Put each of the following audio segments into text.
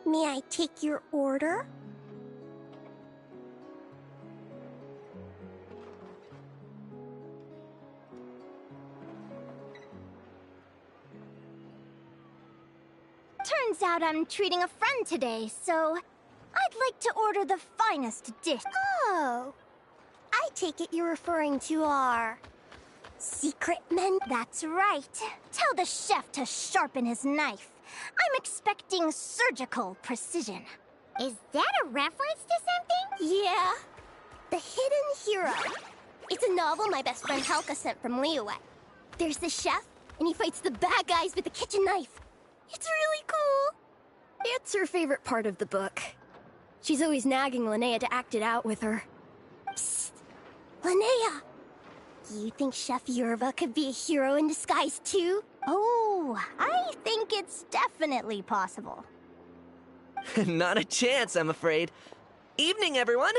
May I take your order? Turns out I'm treating a friend today, so I'd like to order the finest dish. Oh, I take it you're referring to our secret menu. That's right. Tell the chef to sharpen his knife. I'm expecting surgical precision. Is that a reference to something? Yeah, The Hidden Hero. It's a novel my best friend Halka sent from Liyue. There's the chef, and he fights the bad guys with a kitchen knife. It's really cool. It's her favorite part of the book. She's always nagging Linnea to act it out with her. Psst! Linnea! You think Chef Yerva could be a hero in disguise too? Oh, I think it's definitely possible. Not a chance, I'm afraid. Evening, everyone.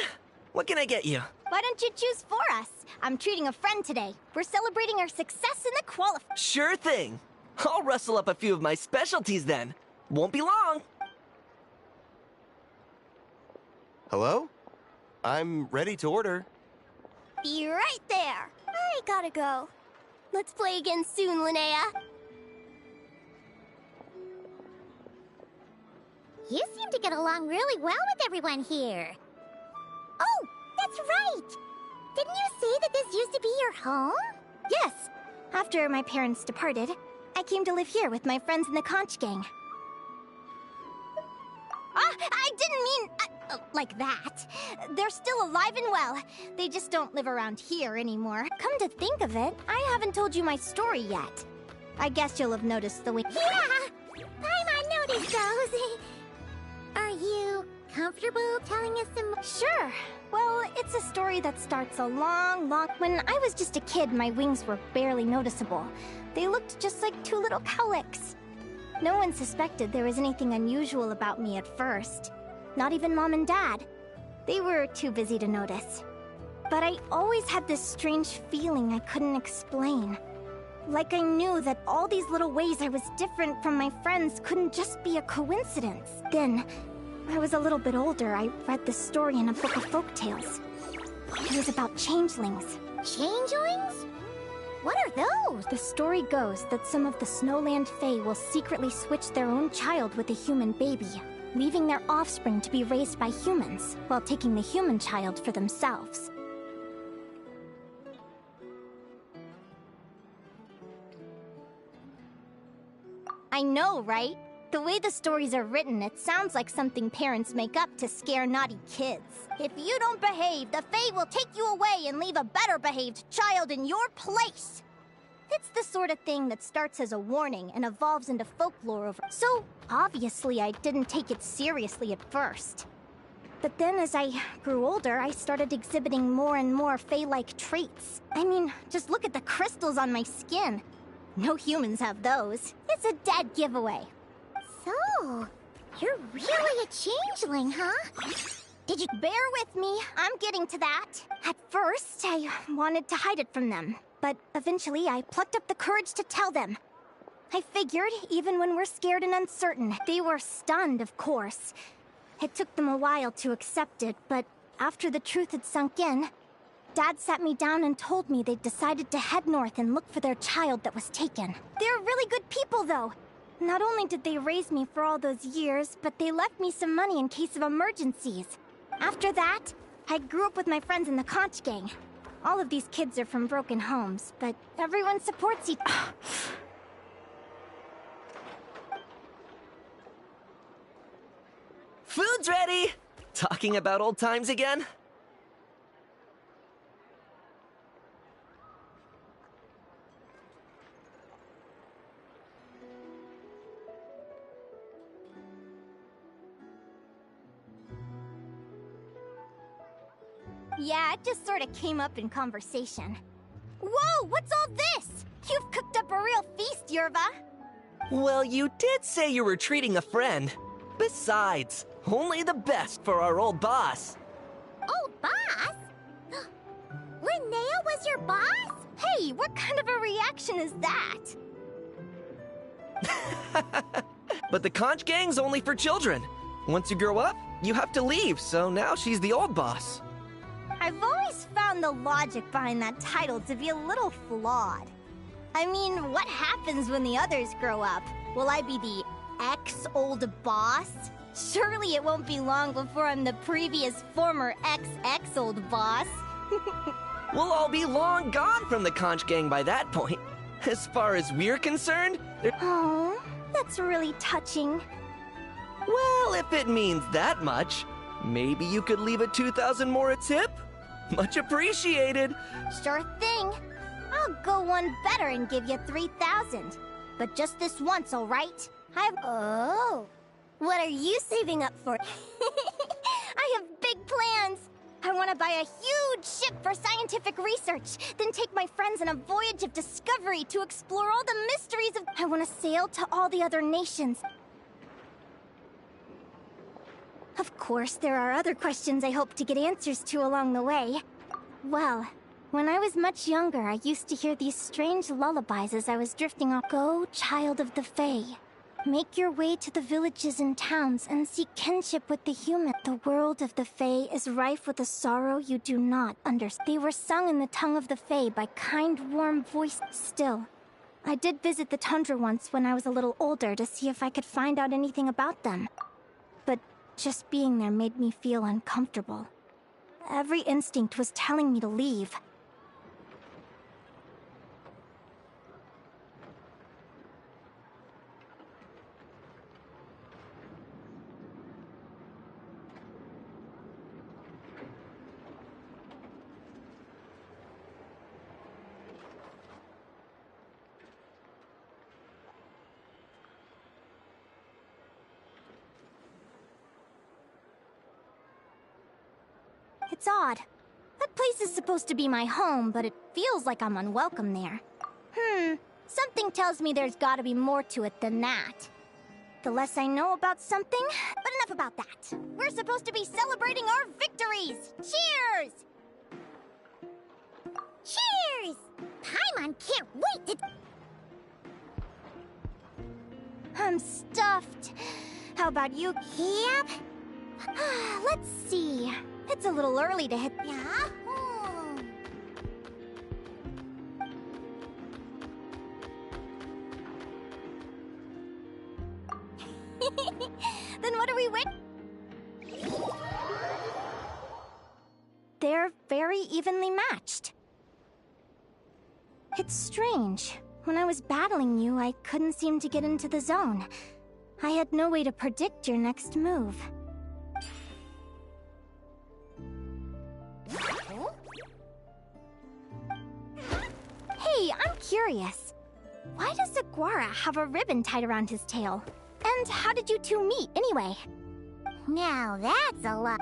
What can I get you? Why don't you choose for us? I'm treating a friend today. We're celebrating our success in the qualify. Sure thing. I'll rustle up a few of my specialties then. Won't be long. Hello? I'm ready to order. Be right there. I gotta go. Let's play again soon, Linnea. You seem to get along really well with everyone here. Oh, that's right! Didn't you say that this used to be your home? Yes. After my parents departed, I came to live here with my friends in the conch gang. I didn't mean like that. They're still alive and well. They just don't live around here anymore. Come to think of it, I haven't told you my story yet. I guess you'll have noticed the way— Yeah! I noticed those. Are you comfortable telling us some more? Sure. Well, it's a story that starts a long— When I was just a kid, my wings were barely noticeable. They looked just like two little cowlicks. No one suspected there was anything unusual about me at first. Not even Mom and Dad. They were too busy to notice. But I always had this strange feeling I couldn't explain. Like I knew that all these little ways I was different from my friends couldn't just be a coincidence. Then, when I was a little bit older, I read this story in a book of folktales. It was about changelings. Changelings? What are those? The story goes that some of the Snowland Fae will secretly switch their own child with a human baby, leaving their offspring to be raised by humans, while taking the human child for themselves. I know, right? The way the stories are written, it sounds like something parents make up to scare naughty kids. If you don't behave, the Fae will take you away and leave a better behaved child in your place. It's the sort of thing that starts as a warning and evolves into folklore over. So, obviously, I didn't take it seriously at first. But then as I grew older, I started exhibiting more and more Fae-like traits. I mean, just look at the crystals on my skin. No humans have those. It's a dead giveaway. So, you're really a changeling, huh? Did you bear with me? I'm getting to that. At first, I wanted to hide it from them. But eventually, I plucked up the courage to tell them. I figured, even when we're scared and uncertain, they were stunned, of course. It took them a while to accept it, but after the truth had sunk in, Dad sat me down and told me they'd decided to head north and look for their child that was taken. They're really good people, though. Not only did they raise me for all those years, but they left me some money in case of emergencies. After that, I grew up with my friends in the Conch Gang. All of these kids are from broken homes, but everyone supports each... Food's ready! Talking about old times again? Yeah, it just sort of came up in conversation. Whoa, what's all this? You've cooked up a real feast, Yerva. Well, you did say you were treating a friend. Besides, only the best for our old boss. Old boss? Linnea was your boss? Hey, what kind of a reaction is that? But the Conch Gang's only for children. Once you grow up, you have to leave, so now she's the old boss. I've always found the logic behind that title to be a little flawed. I mean, what happens when the others grow up? Will I be the ex-old boss? Surely it won't be long before I'm the previous former ex-old boss. We'll all be long gone from the Conch Gang by that point. As far as we're concerned, Oh, that's really touching. well, if it means that much, maybe you could leave a 2,000 more a tip? Much appreciated. Sure thing. I'll go one better and give you 3,000. But just this once, all right? Oh, what are you saving up for? I have big plans. I want to buy a huge ship for scientific research, then take my friends on a voyage of discovery to explore all the mysteries of... I want to sail to all the other nations. Of course, there are other questions I hope to get answers to along the way. Well, when I was much younger, I used to hear these strange lullabies as I was drifting off. Go, child of the Fae. Make your way to the villages and towns and seek kinship with the human. The world of the Fae is rife with a sorrow you do not understand. They were sung in the tongue of the Fae by kind, warm voices. Still, I did visit the tundra once when I was a little older to see if I could find out anything about them. But just being there made me feel uncomfortable. Every instinct was telling me to leave. It's odd. That place is supposed to be my home, but it feels like I'm unwelcome there. Something tells me there's gotta be more to it than that. The less I know about something, but enough about that. We're supposed to be celebrating our victories! Cheers! Cheers! Paimon can't wait to... I'm stuffed. How about you? Yep. Let's see. It's a little early to hit... Yeah? Then what are we waiting? They're very evenly matched. It's strange. When I was battling you, I couldn't seem to get into the zone. I had no way to predict your next move. Hey, I'm curious. Why does Saguara have a ribbon tied around his tail? And how did you two meet, anyway? Now that's a lot.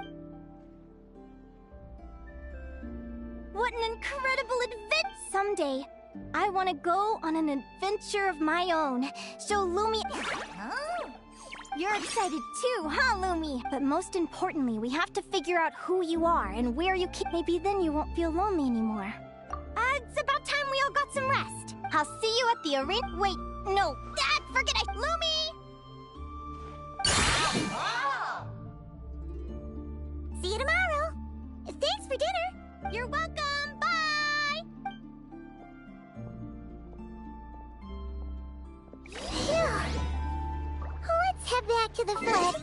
What an incredible adventure! Someday, I want to go on an adventure of my own. Show Lumi... Oh. You're excited too, huh, Lumi? But most importantly, we have to figure out who you are and where you keep... Maybe then you won't feel lonely anymore. It's about time we all got some rest. I'll see you at the arena... Wait, no. Forget it! Lumi! See you tomorrow. Thanks for dinner. You're welcome! Bye! Phew. Let's head back to the flat.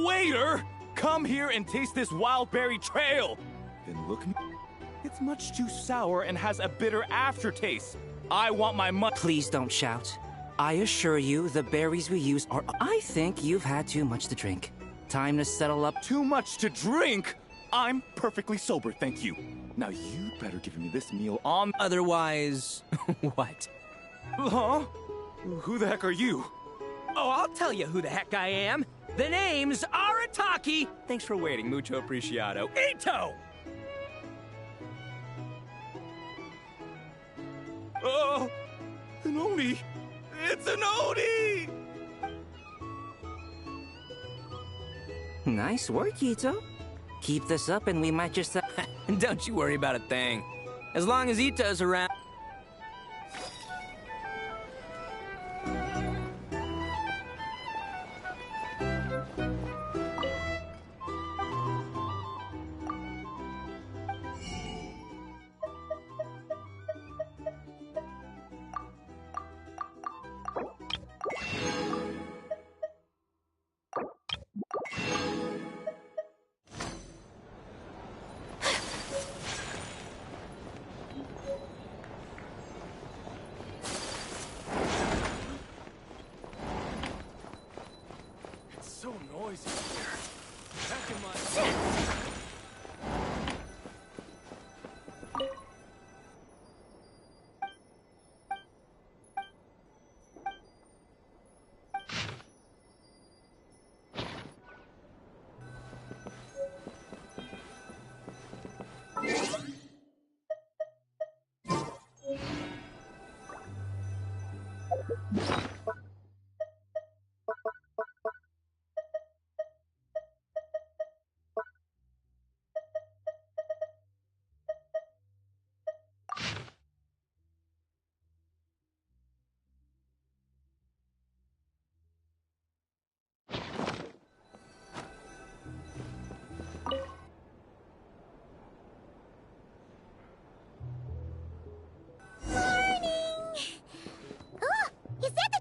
Waiter! Come here and taste this wild berry trail! Then look, it's much too sour and has a bitter aftertaste. I want my money. Please don't shout. I assure you, the berries we use are... I think you've had too much to drink. Time to settle up. Too much to drink? I'm perfectly sober, thank you. Now you better give me this meal on... Otherwise... what? Huh? Who the heck are you? Oh, I'll tell you who the heck I am. The name's Arataki. Thanks for waiting, mucho apreciado. Ito! Oh, an Oni! It's an Oni! Nice work, Ito. Keep this up and we might just... Don't you worry about a thing. As long as Ito's around... So noisy here. Back in my... Morning! Oh, is that the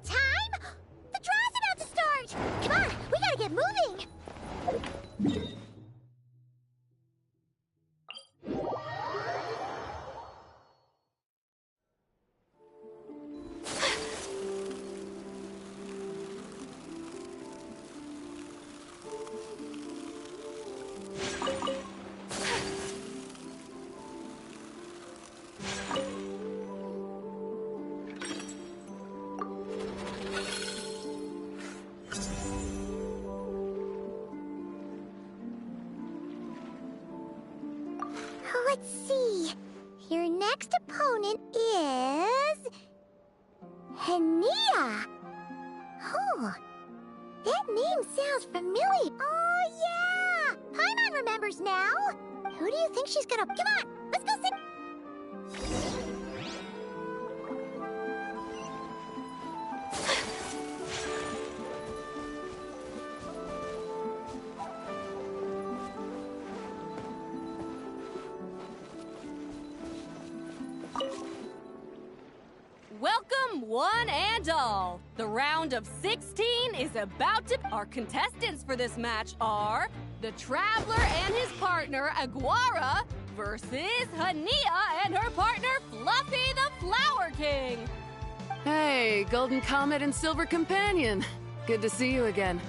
next opponent is... Hania. Oh, that name sounds familiar. Oh, yeah! Paimon remembers now. Who do you think she's gonna... Come on, let's go sit... Welcome, one and all. The round of 16 is about to... Our contestants for this match are the Traveler and his partner, Aguara, versus Hania and her partner, Fluffy the Flower King. Hey, Golden Comet and Silver Companion. Good to see you again.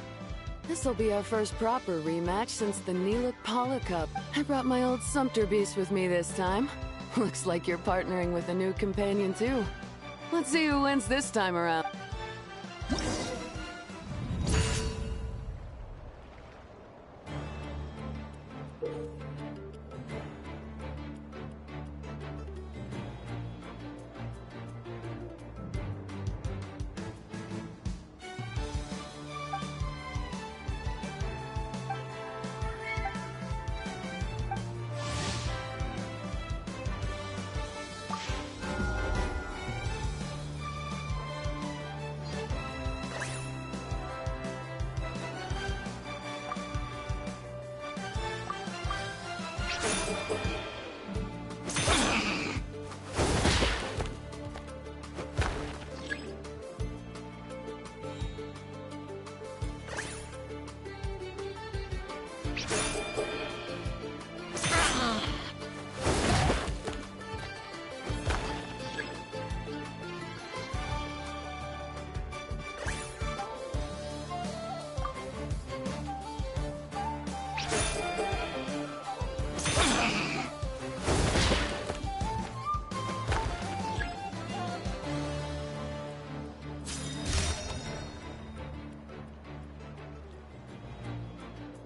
This'll be our first proper rematch since the Neeluk Paula Cup. I brought my old Sumpter Beast with me this time. Looks like you're partnering with a new companion, too. Let's see who wins this time around.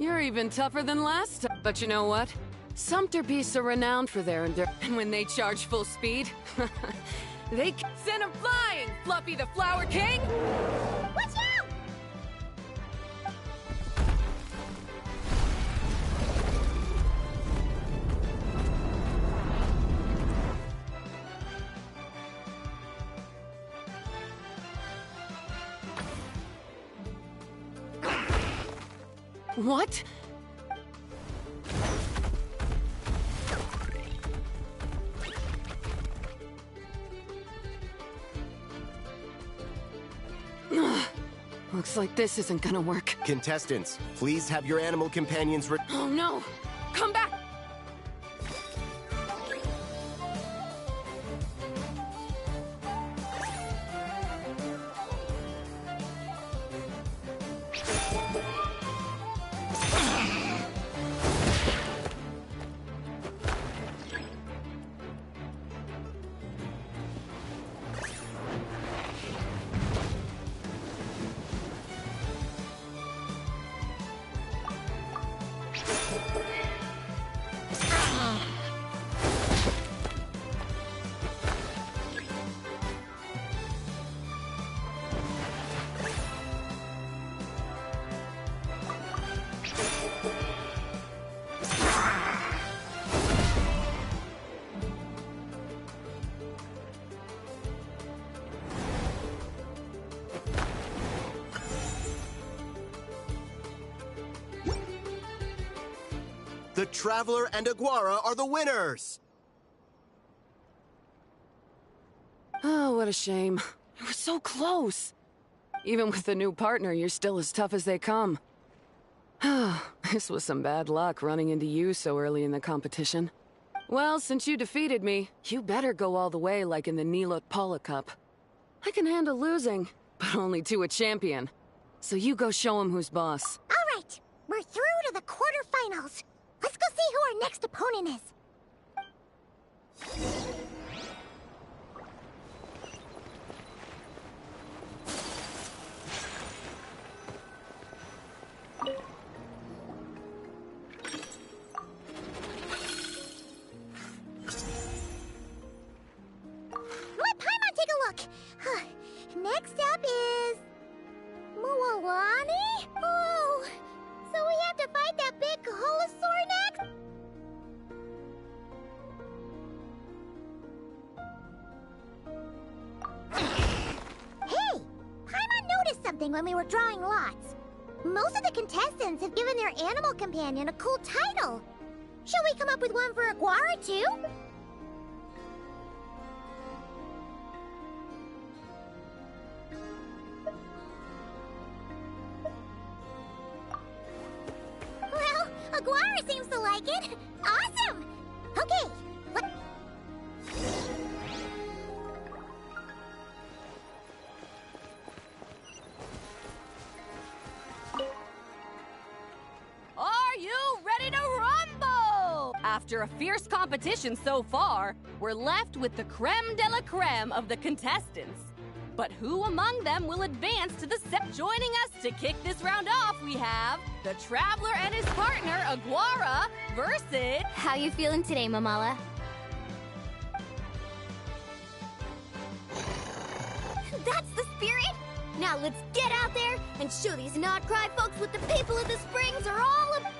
You're even tougher than last time. But you know what? Sumpter Beasts are renowned for their endurance. And when they charge full speed, they send them flying, Fluffy the Flower King! Watch out! What? Looks like this isn't gonna work. Contestants, please have your animal companions Oh no! Come back! The Traveler and Aguara are the winners! Oh, what a shame. You were so close. Even with the new partner, you're still as tough as they come. This was some bad luck running into you so early in the competition. Well, since you defeated me, you better go all the way like in the Neeluk Paula Cup. I can handle losing, but only to a champion. So you go show him who's boss. All right, we're through to the quarterfinals. Let's go see who our next opponent is. next up is... Mualani? Oh, so we have to fight that big Holosaur next? Hey! Paimon noticed something when we were drawing lots. Most of the contestants have given their animal companion a cool title. Shall we come up with one for Aguara, too? Well, Aguara seems to like it. Awesome! Okay, Are you ready to rumble? After a fierce competition so far, we're left with the creme de la creme of the contestants. But who among them will advance to the set? Joining us to kick this round off, we have the Traveler and his partner, Aguara, versus... How you feeling today, Mamala? That's the spirit! Now let's get out there and show these not-cry folks what the people of the Springs are all about!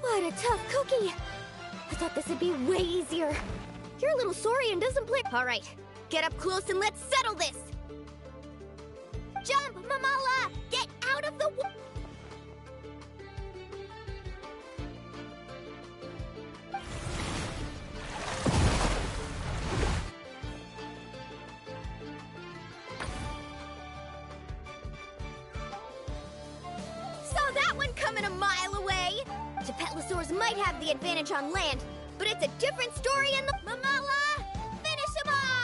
What a tough cookie! I thought this would be way easier. Your little Saurian doesn't play. All right, get up close and let's settle this. Jump, Mamala! Get out of the way! Saw that one coming a mile away! Gepetlosaurs might have the advantage on land, but it's a different story in the... Mamala! Finish him off!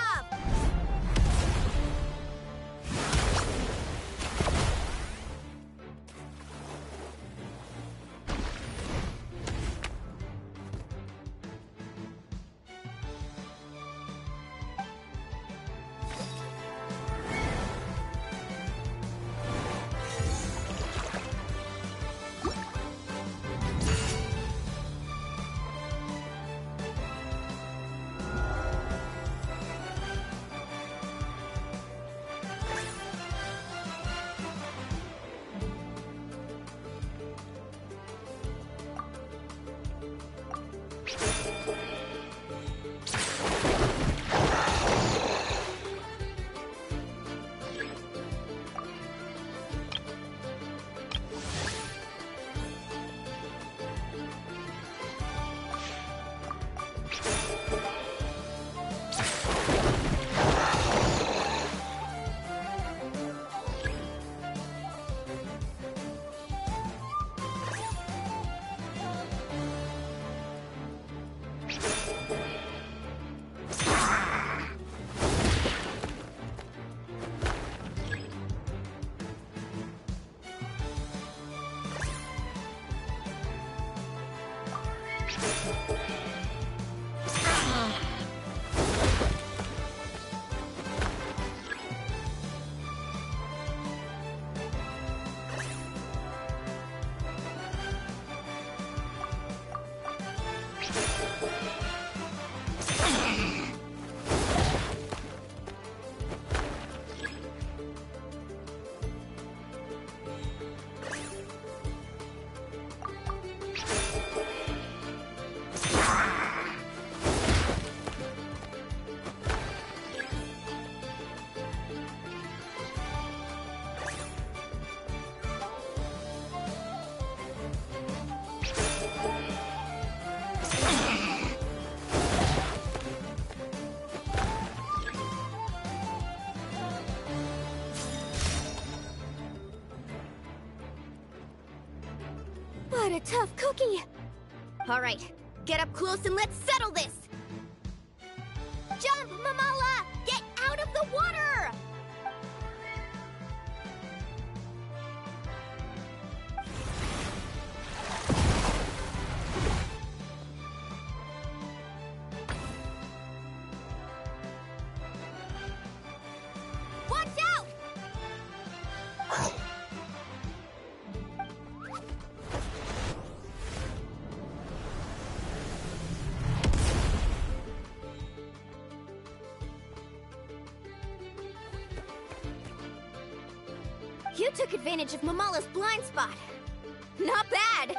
What a tough cookie! Alright, get up close and let's settle this! Jump, Mamala! Get out of the water! Watch out! You took advantage of Mamala's blind spot. Not bad!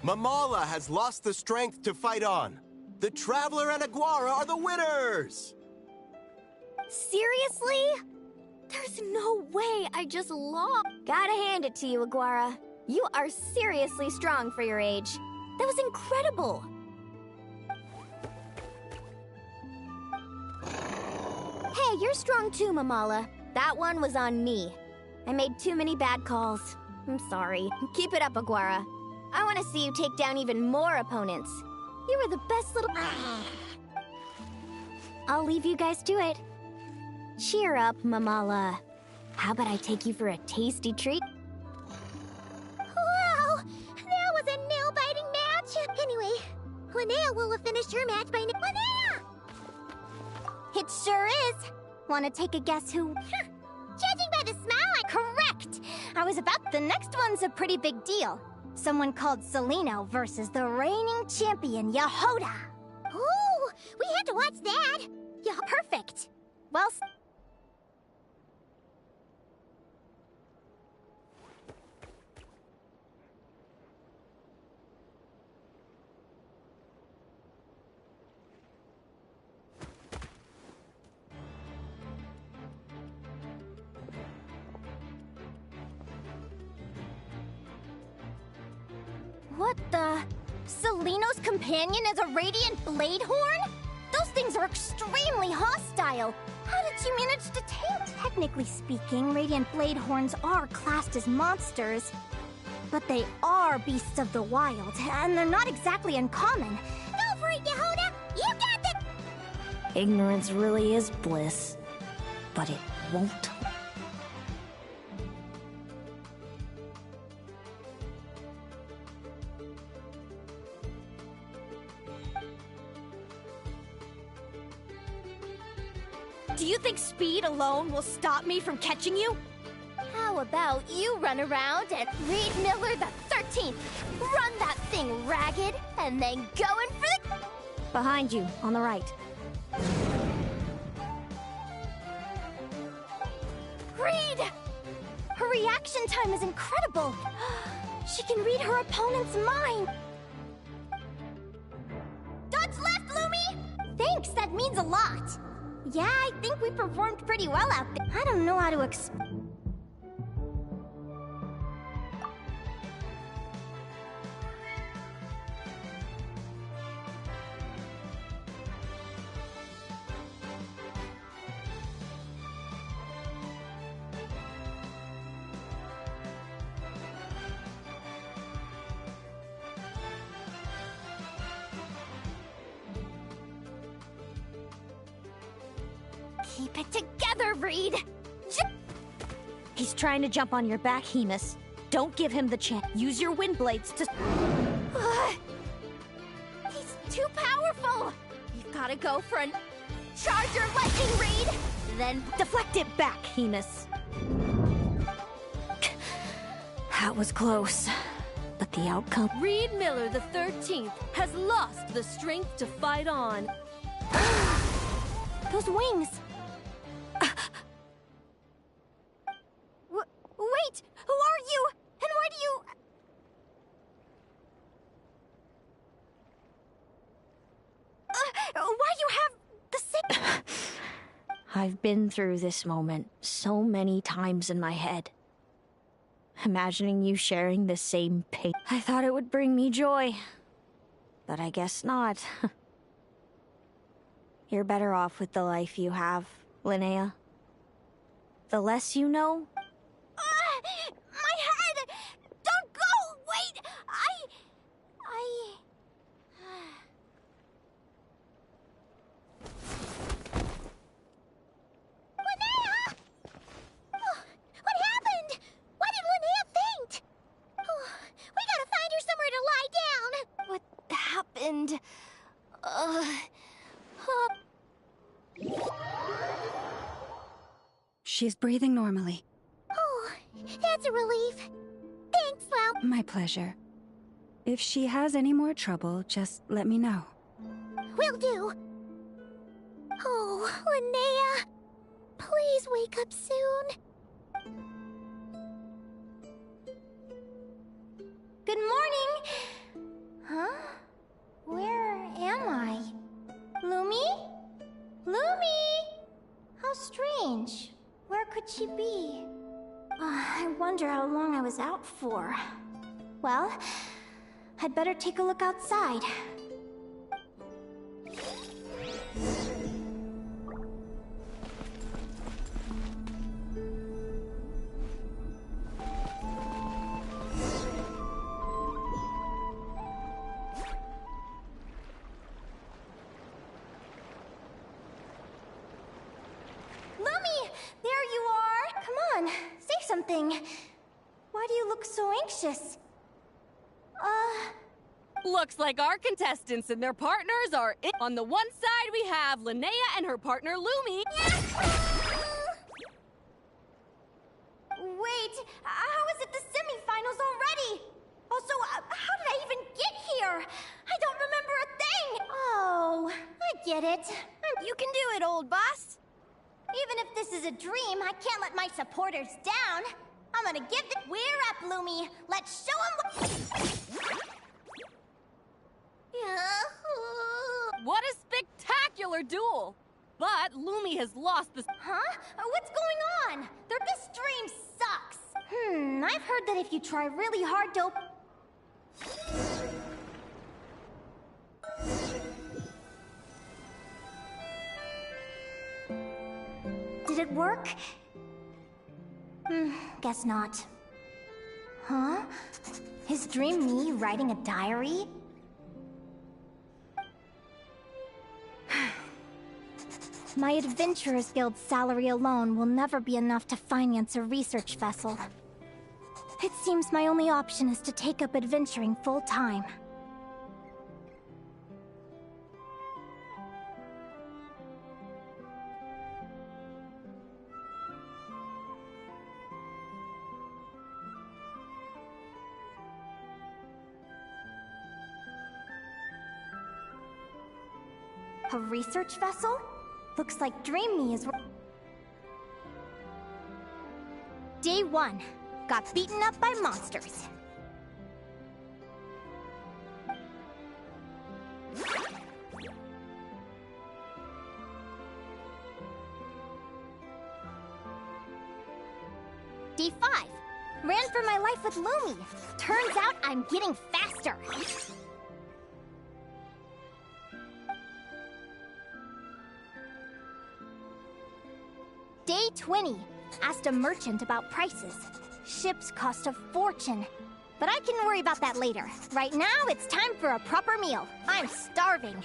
Mamala has lost the strength to fight on. The Traveler and Aguara are the winners! Seriously? There's no way I just lost. Gotta hand it to you, Aguara. You are seriously strong for your age. That was incredible. Hey, you're strong too, Mamala. That one was on me. I made too many bad calls. I'm sorry. Keep it up, Aguara. I want to see you take down even more opponents. You were the best little... I'll leave you guys to it. Cheer up, Mamala. How about I take you for a tasty treat? Wow! That was a nail-biting match! Anyway, Linnea will have finished her match by Linnea! It sure is. Want to take a guess who... Judging by the smile, Correct! I was about... The next one's a pretty big deal. Someone called Celino versus the reigning champion, Yahoda. Oh, we have to watch that! Yeah, perfect. Well... What the... Celino's companion is a Radiant Blade Horn? Those things are extremely hostile. How did you manage to tame? Technically speaking, Radiant Blade Horns are classed as monsters. But they are beasts of the wild, and they're not exactly uncommon. Go for it, Yehoda! You got this! Ignorance really is bliss, but it won't. Do you think speed alone will stop me from catching you? How about you run around and Reed Miller the 13th? Run that thing ragged, and then go in for the... Behind you, on the right. Reed! Her reaction time is incredible. She can read her opponent's mind. Dodge left, Lumi! Thanks, that means a lot. Yeah, I think we performed pretty well out there. I don't know how to Keep it together, Reed! He's trying to jump on your back, Hemus. Don't give him the chance. Use your wind blades to... He's too powerful! You've gotta go for an... Charger lightning, Reed! Then... Deflect it back, Hemus. That was close. But the outcome. Reed Miller the 13th has lost the strength to fight on. Those wings! Wait! Who are you? And why do you... why you have the sick... I've been through this moment so many times in my head. Imagining you sharing the same pain. I thought it would bring me joy. But I guess not. You're better off with the life you have, Linnea. The less you know... my head! Don't go! Wait! Linnea! Oh, what happened? Why did Linnea faint? Oh, we gotta find her somewhere to lie down. What happened? She's breathing normally. Oh, that's a relief. Thanks, Lau. My pleasure. If she has any more trouble, just let me know. Will do. Oh, Linnea. Please wake up soon. Good morning! Huh? Where am I? Lumi? Lumi! How strange. Where could she be? I wonder how long I was out for. Well, I'd better take a look outside. Lumi! There you are! Come on, say something. Why do you look so anxious? Looks like our contestants and their partners are in. On the one side, we have Linnea and her partner Lumi. Wait, how is it the semifinals already? Also, how did I even get here? I don't remember a thing! Oh, I get it. You can do it, old boss. Even if this is a dream, I can't let my supporters down. I'm gonna give it. We're up, Lumi. Let's show them. What a spectacular duel! But Lumi has lost the... Huh? What's going on? This dream sucks. I've heard that if you try really hard to... Did it work? Guess not. Huh? Is Dream me writing a diary? My Adventurers Guild salary alone will never be enough to finance a research vessel. It seems my only option is to take up adventuring full-time. A research vessel? Looks like Dream Me is... Day 1. Got beaten up by monsters. Day 5. Ran for my life with Lumi. Turns out I'm getting faster. Day 20. Asked a merchant about prices. Ships cost a fortune. But I can worry about that later. Right now, it's time for a proper meal. I'm starving.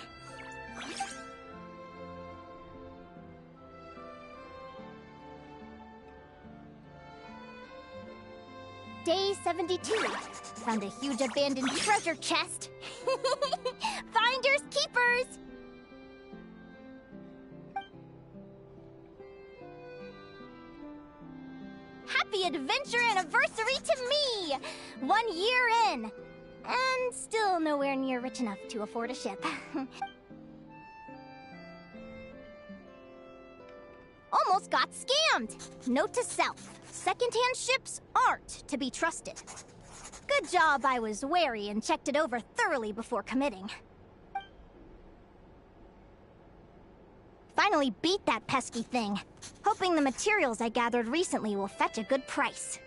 Day 72. Found a huge abandoned treasure chest. Finders keepers! Happy adventure anniversary to me! 1 year in! and still nowhere near rich enough to afford a ship. Almost got scammed! Note to self, secondhand ships aren't to be trusted. Good job I was wary and checked it over thoroughly before committing. Finally beat that pesky thing, hoping the materials I gathered recently will fetch a good price.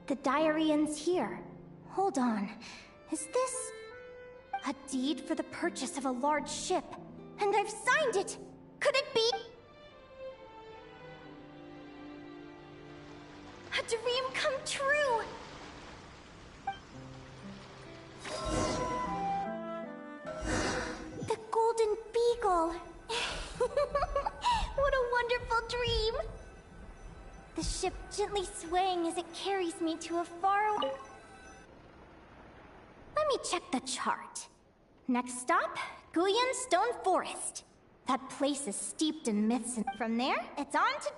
The diary ends here. Hold on. Is this a deed for the purchase of a large ship? And I've signed it! Could it be a dream come true? The Golden Beagle. What a wonderful dream. The ship gently swaying as it carries me to a far... Let me check the chart. Next stop, Guyan Stone Forest. That place is steeped in myths, and from there, it's on to...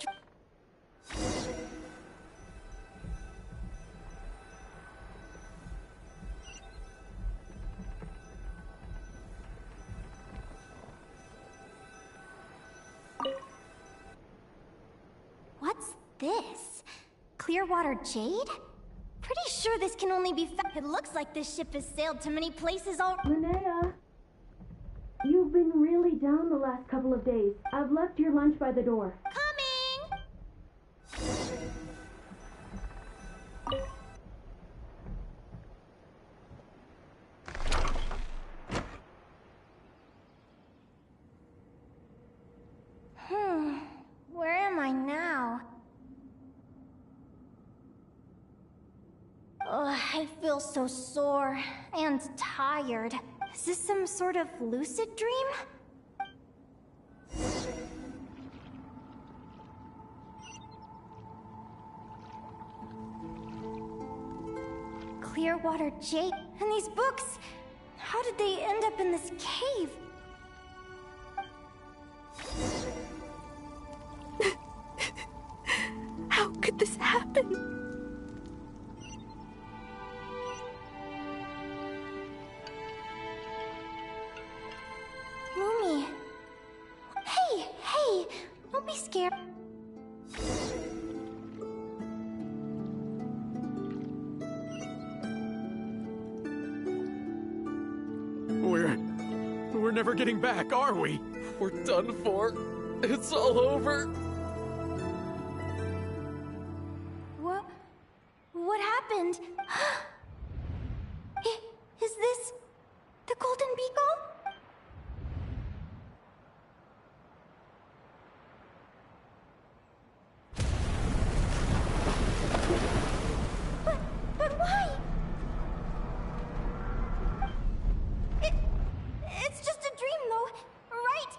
What's this? Clearwater Jade? Pretty sure this can only be It looks like this ship has sailed to many places already. Linnea, you've been really down the last couple of days. I've left your lunch by the door. Coming! Where am I now? I feel so sore and tired. Is this some sort of lucid dream? Clearwater Jade and these books. How did they end up in this cave? How could this happen? Lumi. Hey, don't be scared. We're never getting back, are we? We're done for. It's all over. What happened? Is this the Golden Beagle? But why? It's just a dream, though, right?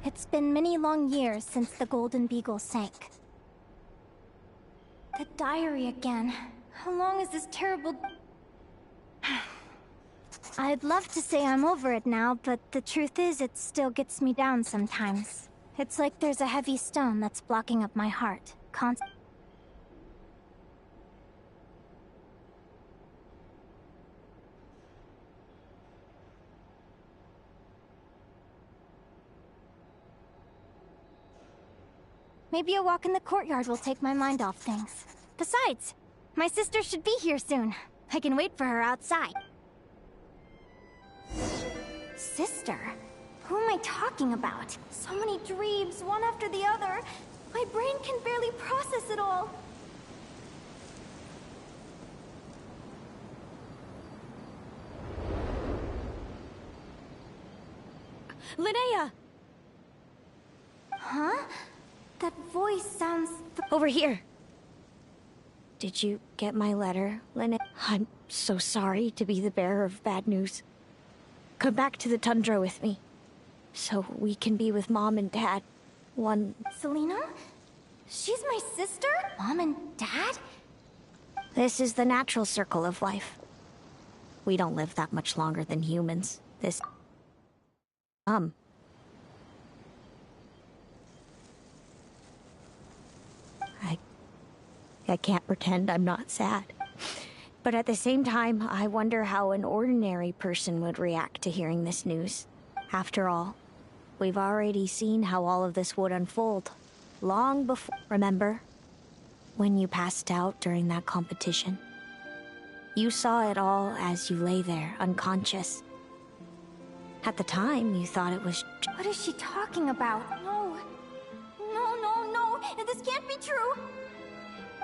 It's been many long years since the Golden Beagle sank. The diary again. How long is this terrible... I'd love to say I'm over it now, but the truth is it still gets me down sometimes. It's like there's a heavy stone that's blocking up my heart. Maybe a walk in the courtyard will take my mind off things. Besides, my sister should be here soon. I can wait for her outside. Sister? Who am I talking about? So many dreams, one after the other. My brain can barely process it all. Linnea! Huh? That voice sounds... Over here. Did you get my letter, Linnea? I'm so sorry to be the bearer of bad news. Come back to the tundra with me, so we can be with Mom and Dad. Selena? She's my sister? Mom and Dad? This is the natural circle of life. We don't live that much longer than humans. I can't pretend I'm not sad. But at the same time, I wonder how an ordinary person would react to hearing this news. After all, we've already seen how all of this would unfold. Long before... Remember? When you passed out during that competition? You saw it all as you lay there, unconscious. At the time, you thought it was... What is she talking about? No. No, no, no. This can't be true.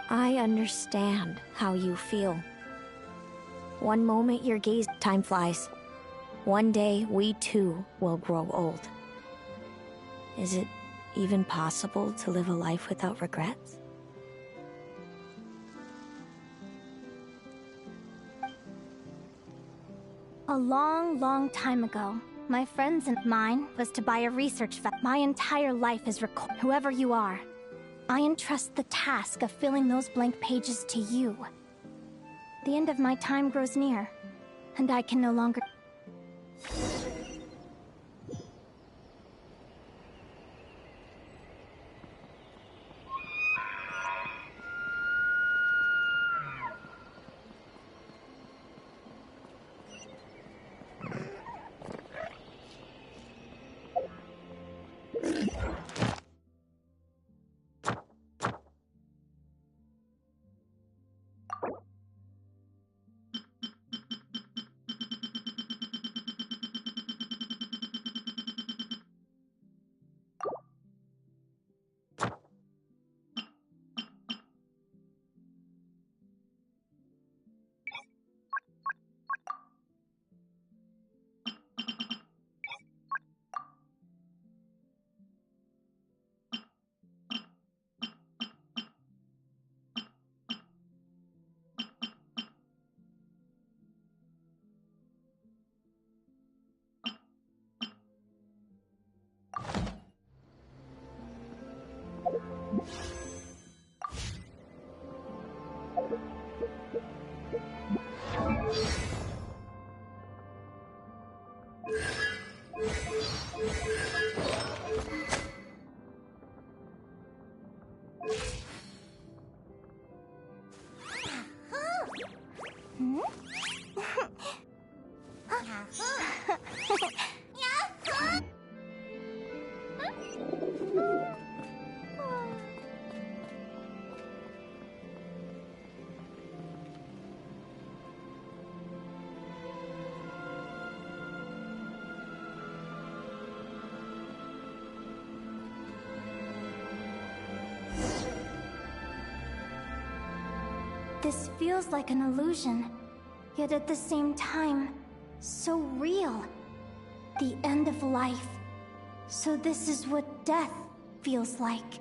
I understand how you feel. One moment your gaze... Time flies. One day, we too will grow old. Is it even possible to live a life without regrets? A long, long time ago, my friends and mine was to buy a research My entire life is whoever you are. I entrust the task of filling those blank pages to you. The end of my time grows near, and I can no longer... This feels like an illusion, yet at the same time, so real. The end of life. So this is what death feels like.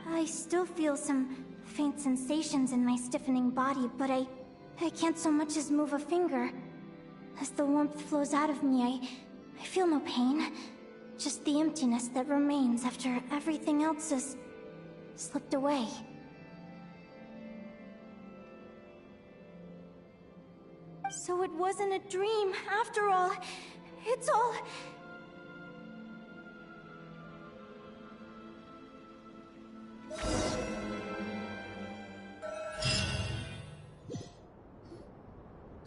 I still feel some faint sensations in my stiffening body, but I can't so much as move a finger. As the warmth flows out of me, I feel no pain. Just the emptiness that remains after everything else has slipped away. So it wasn't a dream, after all. It's all...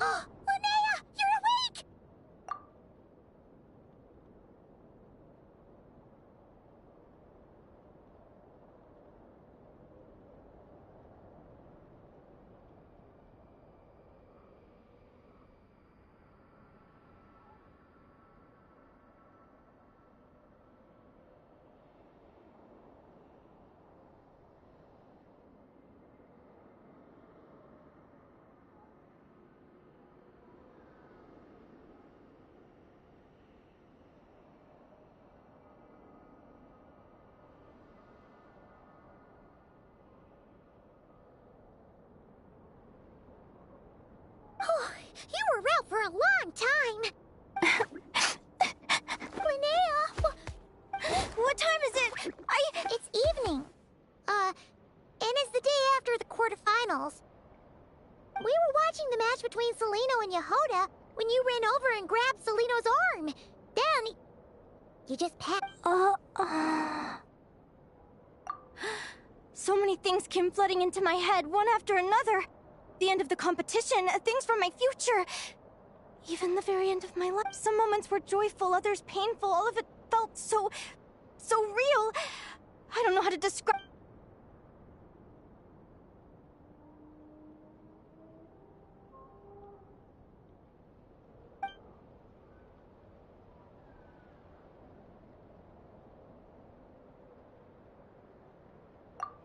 Oh, Linnea! You're awake! You were out for a long time! Linnea! What time is it? It's evening. And it's the day after the quarterfinals. We were watching the match between Celino and Yehoda when you ran over and grabbed Celino's arm. Then, you just passed. So many things came flooding into my head, one after another. The end of the competition, things from my future. Even the very end of my life. Some moments were joyful, others painful. All of it felt so real. I don't know how to describe.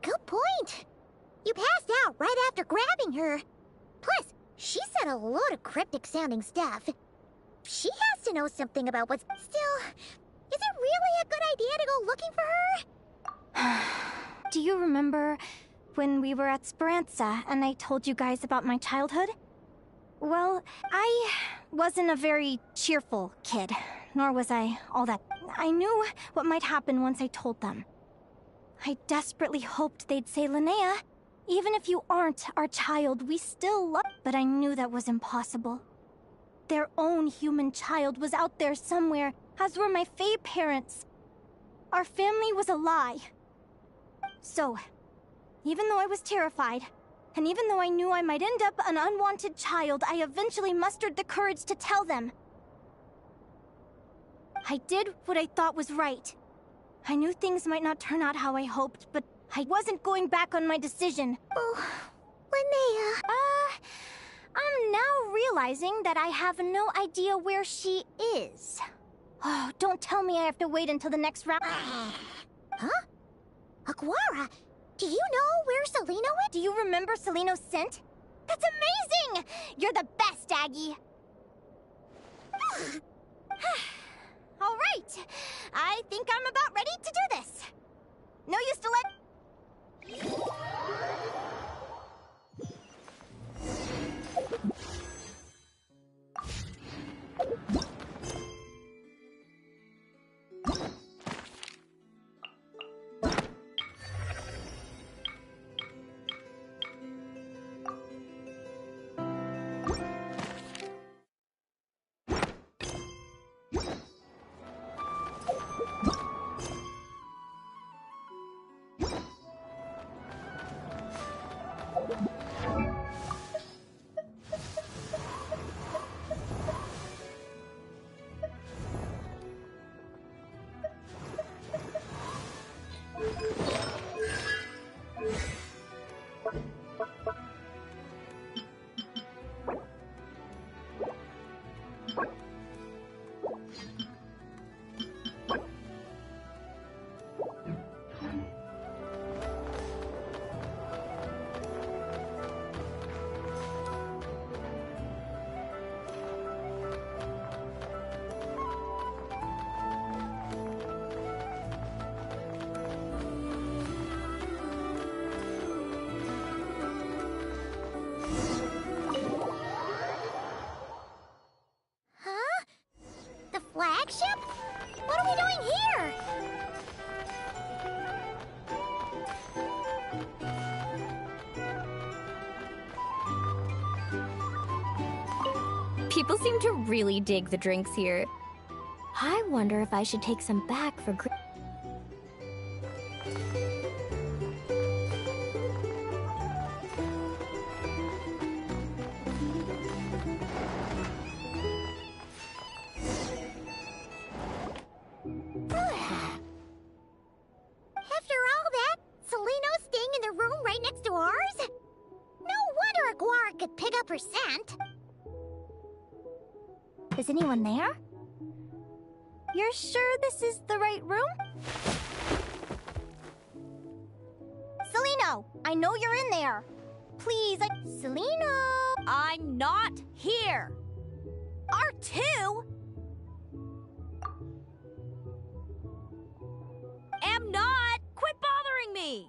Good point. You passed out right after grabbing her. Plus, she said a load of cryptic-sounding stuff. She has to know something about what's... Still, is it really a good idea to go looking for her? Do you remember when we were at Speranza and I told you guys about my childhood? Well, I wasn't a very cheerful kid, nor was I all that. I knew what might happen once I told them. I desperately hoped they'd say, Linnea, even if you aren't our child, we still love... But I knew that was impossible. Their own human child was out there somewhere, as were my Fae parents. Our family was a lie. So, even though I was terrified, and even though I knew I might end up an unwanted child, I eventually mustered the courage to tell them. I did what I thought was right. I knew things might not turn out how I hoped, but I wasn't going back on my decision. Oh, Linnea. I'm now realizing that I have no idea where she is. Oh, don't tell me I have to wait until the next round. Huh? Aguara, do you know where Celino is? Do you remember Celino's scent? That's amazing! You're the best, Aggie. All right. I think I'm about ready to do this. No use to let... Flagship? What are we doing here? People seem to really dig the drinks here. I wonder if I should take some back for... Is anyone there? You're sure this is the right room? Celino, I know you're in there. Please, Celino! I'm not here! R2? Am not! Quit bothering me!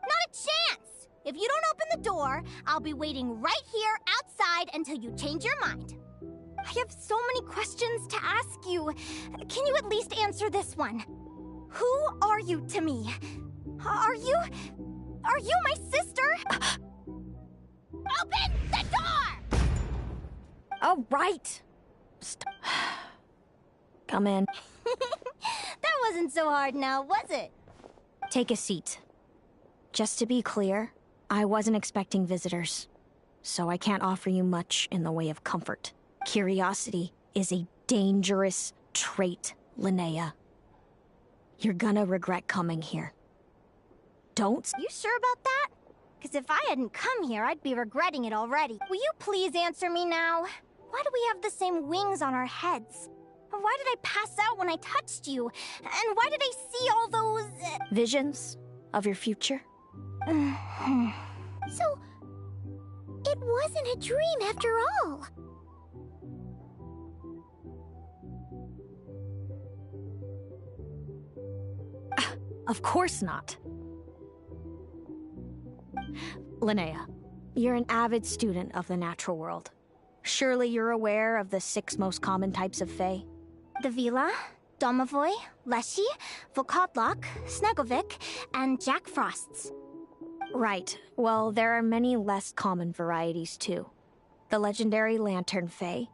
Not a chance! If you don't open the door, I'll be waiting right here outside until you change your mind. I have so many questions to ask you. Can you at least answer this one? Who are you to me? Are you my sister? Open the door! All right. Come in. That wasn't so hard now, was it? Take a seat. Just to be clear, I wasn't expecting visitors, so I can't offer you much in the way of comfort. Curiosity is a dangerous trait, Linnea. You're gonna regret coming here. Don't. You sure about that? Because if I hadn't come here, I'd be regretting it already. Will you please answer me now? Why do we have the same wings on our heads? Why did I pass out when I touched you? And why did I see all those... Visions of your future? So, it wasn't a dream after all. Of course not. Linnea, you're an avid student of the natural world. Surely you're aware of the 6 most common types of Fae? The Vila, Domovoy, Leshy, Volkodlok, Snegovic, and Jack Frosts. Right. Well, there are many less common varieties too. The legendary Lantern Fae,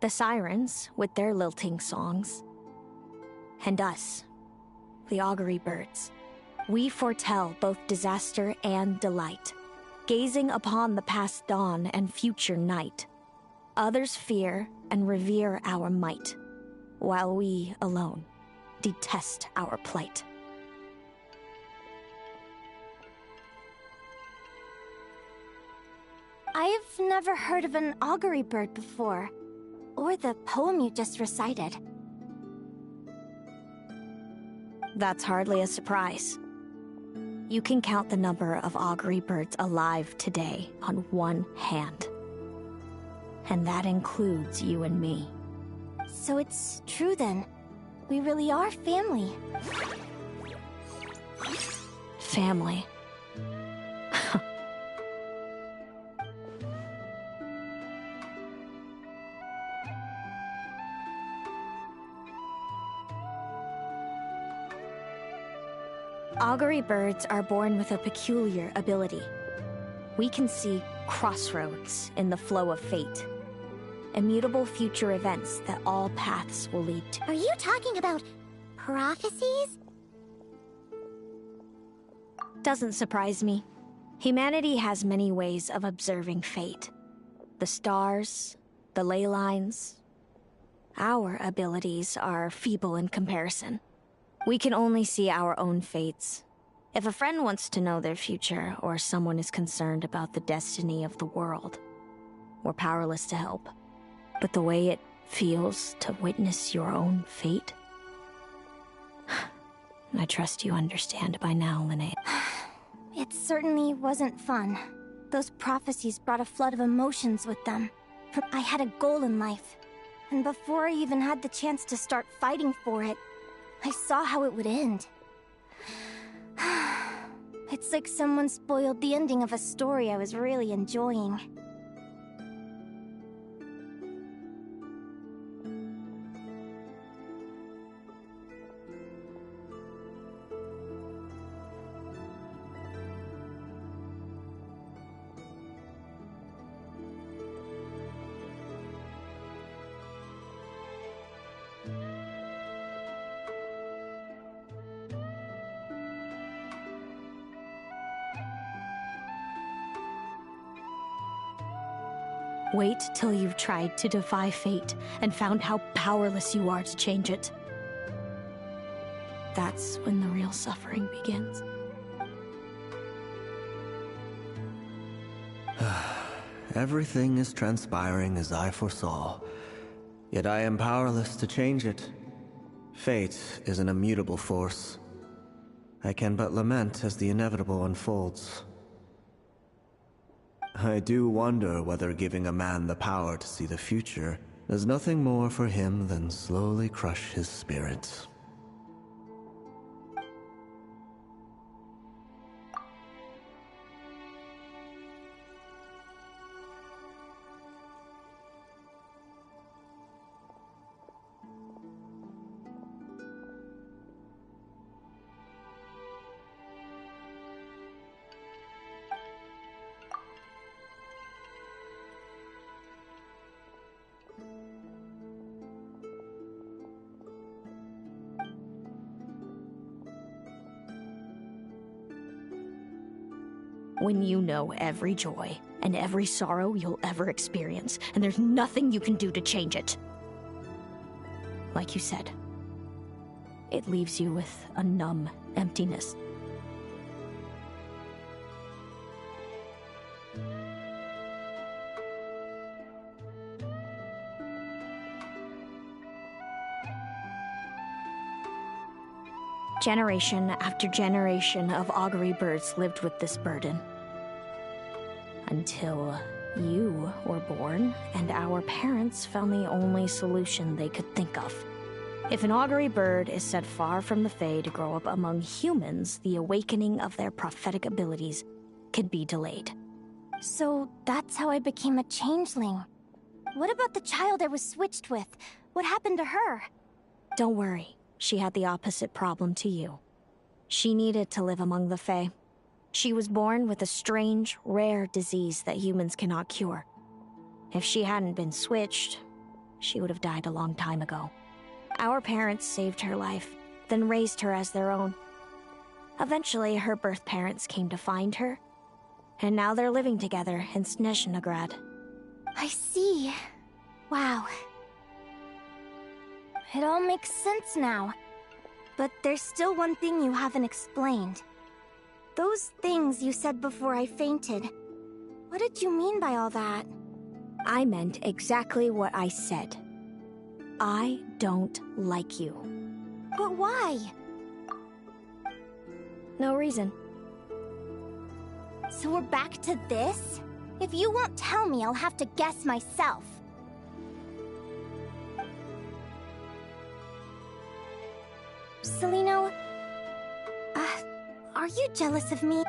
the Sirens with their lilting songs, and us, the Augury Birds. We foretell both disaster and delight, gazing upon the past dawn and future night. Others fear and revere our might, while we alone detest our plight. I've never heard of an augury bird before, or the poem you just recited. That's hardly a surprise. You can count the number of augury birds alive today on one hand. And that includes you and me. So it's true then. We really are family. Family. Augury birds are born with a peculiar ability. We can see crossroads in the flow of fate. Immutable future events that all paths will lead to. Are you talking about prophecies? Doesn't surprise me. Humanity has many ways of observing fate. The stars, the ley lines. Our abilities are feeble in comparison. We can only see our own fates. If a friend wants to know their future, or someone is concerned about the destiny of the world, we're powerless to help. But the way it feels to witness your own fate, I trust you understand by now, Linnea. It certainly wasn't fun. Those prophecies brought a flood of emotions with them. I had a goal in life, and before I even had the chance to start fighting for it, I saw how it would end. It's like someone spoiled the ending of a story I was really enjoying. Wait till you've tried to defy fate and found how powerless you are to change it. That's when the real suffering begins. Everything is transpiring as I foresaw, yet I am powerless to change it. Fate is an immutable force. I can but lament as the inevitable unfolds. I do wonder whether giving a man the power to see the future does nothing more for him than slowly crush his spirit. when you know every joy and every sorrow you'll ever experience, and there's nothing you can do to change it. Like you said, it leaves you with a numb emptiness. Generation after generation of augury birds lived with this burden. Until you were born, and our parents found the only solution they could think of. If an augury bird is set far from the Fae to grow up among humans, the awakening of their prophetic abilities could be delayed. So that's how I became a changeling. What about the child I was switched with? What happened to her? Don't worry. She had the opposite problem to you. She needed to live among the Fae. She was born with a strange, rare disease that humans cannot cure. If she hadn't been switched, she would have died a long time ago. Our parents saved her life, then raised her as their own. Eventually, her birth parents came to find her, and now they're living together in Snezhnegrad. I see. Wow. It all makes sense now. But there's still one thing you haven't explained. Those things you said before I fainted. What did you mean by all that? I meant exactly what I said. I don't like you. But why? No reason. So we're back to this? If you won't tell me, I'll have to guess myself. Celino, are you jealous of me?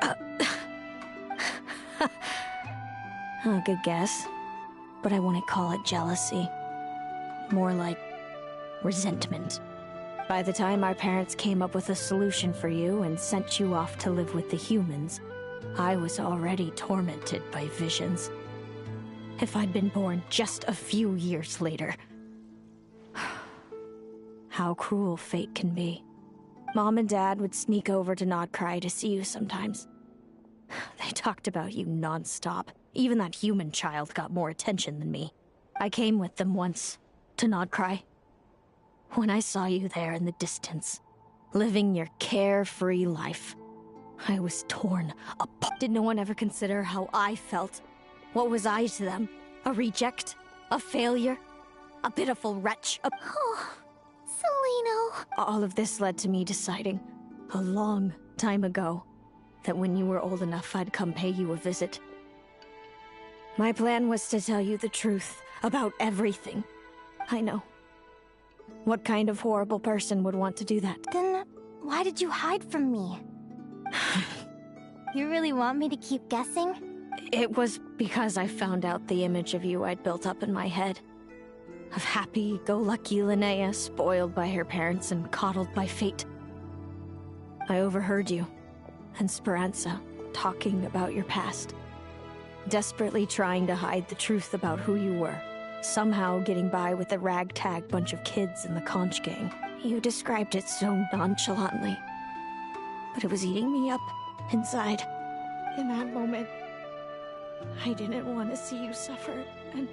Good guess. But I wouldn't call it jealousy. More like resentment. By the time our parents came up with a solution for you and sent you off to live with the humans, I was already tormented by visions. If I'd been born just a few years later... How cruel fate can be. Mom and Dad would sneak over to Nodcry to see you sometimes. They talked about you non-stop. Even that human child got more attention than me. I came with them once, to Nodcry. When I saw you there in the distance, living your carefree life, I was torn apart. Did no one ever consider how I felt? What was I to them? A reject? A failure? A pitiful wretch? Oh, Celino. All of this led to me deciding, a long time ago, that when you were old enough, I'd come pay you a visit. My plan was to tell you the truth about everything. I know. What kind of horrible person would want to do that? Then why did you hide from me? You really want me to keep guessing? It was because I found out the image of you I'd built up in my head. Of happy-go-lucky Linnea, spoiled by her parents and coddled by fate. I overheard you and Speranza talking about your past. Desperately trying to hide the truth about who you were. Somehow getting by with a ragtag bunch of kids in the conch gang. You described it so nonchalantly. But it was eating me up inside. In that moment, I didn't want to see you suffer, and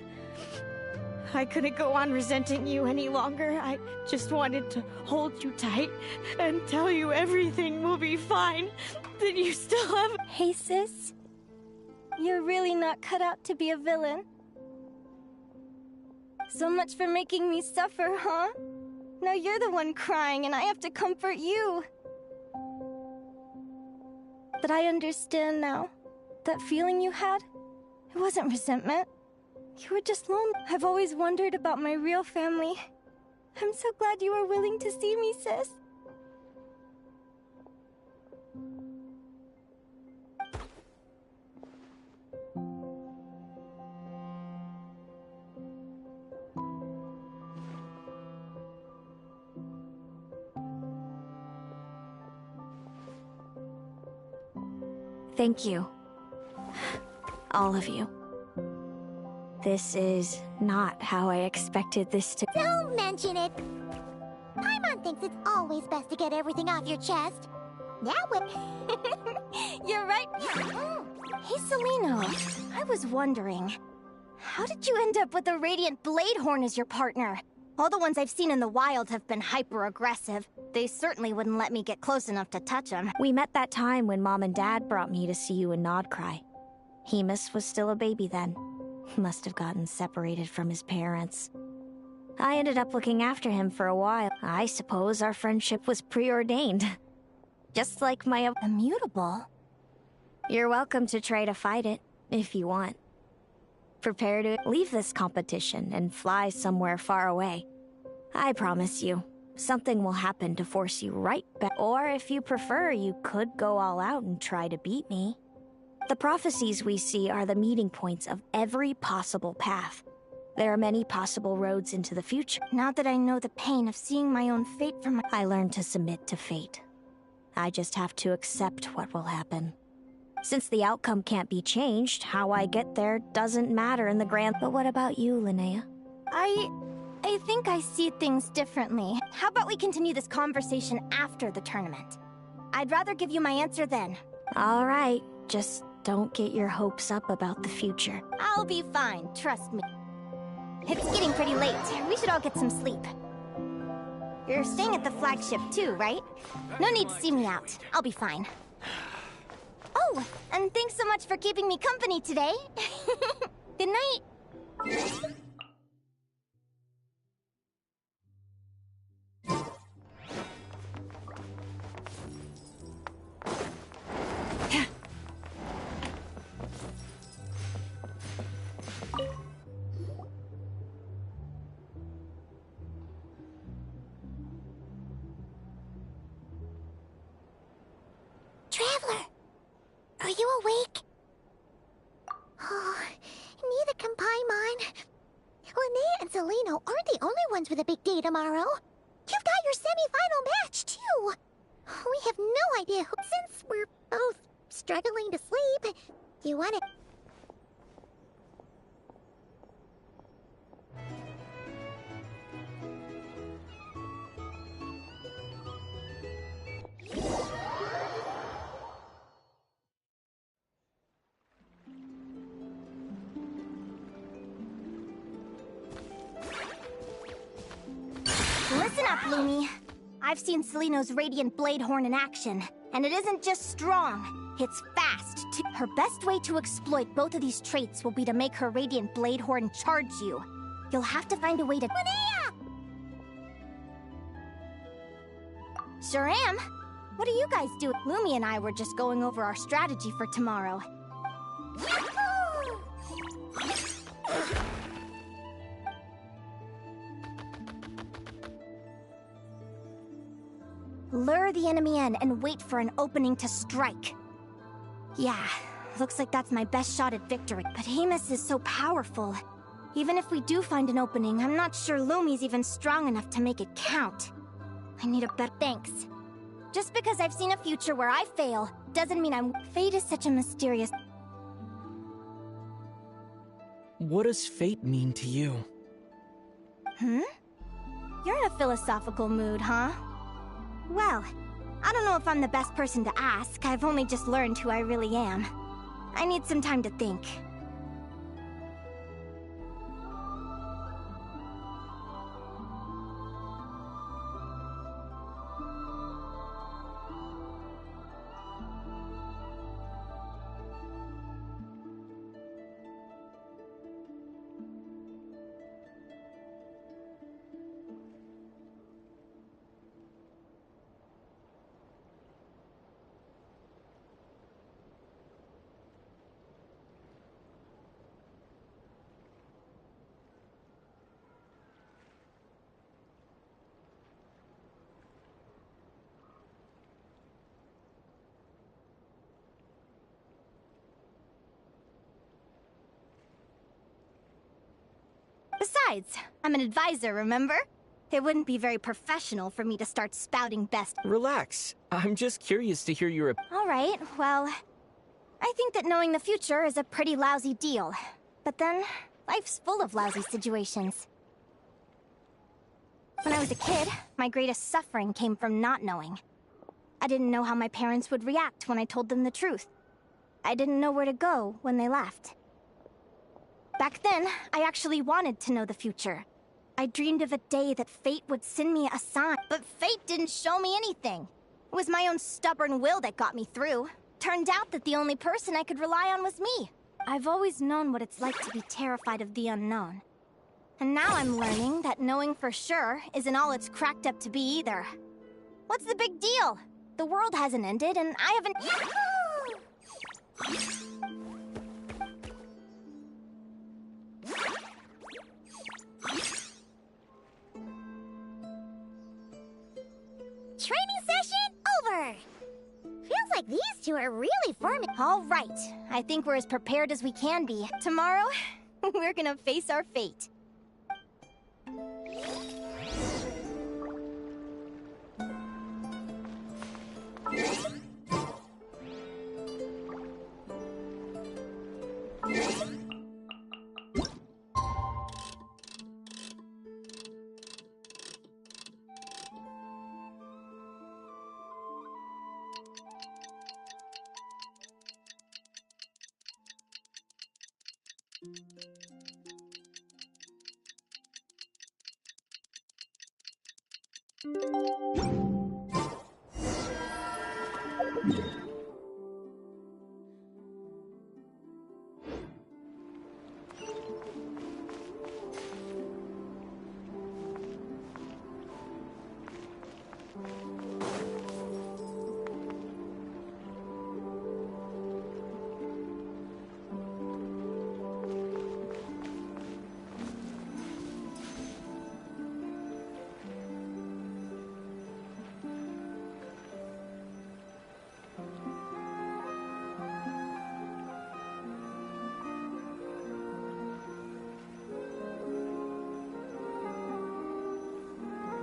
I couldn't go on resenting you any longer. I just wanted to hold you tight and tell you everything will be fine. That you still have... Hey, sis. You're really not cut out to be a villain. So much for making me suffer, huh? Now you're the one crying and I have to comfort you. But I understand now. That feeling you had, it wasn't resentment. You were just lonely. I've always wondered about my real family. I'm so glad you were willing to see me, sis. Thank you. All of you. This is not how I expected this to... Don't mention it! Paimon thinks it's always best to get everything off your chest. That would... You're right. Hey, Celino. I was wondering, how did you end up with a Radiant Bladehorn as your partner? All the ones I've seen in the wild have been hyper-aggressive. They certainly wouldn't let me get close enough to touch them. We met that time when Mom and Dad brought me to see you in Nodcry. Hemus was still a baby then. Must have gotten separated from his parents. I ended up looking after him for a while. I suppose our friendship was preordained. Just like my... Immutable? You're welcome to try to fight it, if you want. Prepare to leave this competition and fly somewhere far away. I promise you, something will happen to force you right back. Or if you prefer, you could go all out and try to beat me. The prophecies we see are the meeting points of every possible path. There are many possible roads into the future. Now that I know the pain of seeing my own fate from my... I learned to submit to fate. I just have to accept what will happen. Since the outcome can't be changed, how I get there doesn't matter in the grand... But what about you, Linnea? I think I see things differently. How about we continue this conversation after the tournament? I'd rather give you my answer then. All right, just don't get your hopes up about the future. I'll be fine, trust me. It's getting pretty late. We should all get some sleep. You're staying at the flagship too, right? No need to see me out. I'll be fine. Oh, and thanks so much for keeping me company today. Good night. Traveler, are you awake? Oh, neither can Paimon. Linnea and Celino aren't the only ones with a big day tomorrow. You've got your semi-final match, too. We have no idea who... Since we're both struggling to sleep, do you want to... Listen up, Lumi. I've seen Celino's Radiant Bladehorn in action, and it isn't just strong, it's fast, too. Her best way to exploit both of these traits will be to make her Radiant Bladehorn charge you. You'll have to find a way to... Linnea! Sure am. What do you guys do? Lumi and I were just going over our strategy for tomorrow. Lure the enemy in and wait for an opening to strike. Yeah, looks like that's my best shot at victory. But Hemus is so powerful. Even if we do find an opening, I'm not sure Lumi's even strong enough to make it count. I need a better... Thanks. Just because I've seen a future where I fail, doesn't mean I'm... Fate is such a mysterious... What does fate mean to you? You're in a philosophical mood, huh? Well, I don't know if I'm the best person to ask. I've only just learned who I really am. I need some time to think. Besides, I'm an advisor, remember? It wouldn't be very professional for me to start spouting best... Relax. I'm just curious to hear your... Alright, well... I think that knowing the future is a pretty lousy deal. But then, life's full of lousy situations. When I was a kid, my greatest suffering came from not knowing. I didn't know how my parents would react when I told them the truth. I didn't know where to go when they left. Back then, I actually wanted to know the future. I dreamed of a day that fate would send me a sign. But fate didn't show me anything. It was my own stubborn will that got me through. Turned out that the only person I could rely on was me. I've always known what it's like to be terrified of the unknown. And now I'm learning that knowing for sure isn't all it's cracked up to be either. What's the big deal? The world hasn't ended, and I haven't... Training session over! Feels like these two are really forming. All right. I think we're as prepared as we can be. Tomorrow, we're gonna face our fate.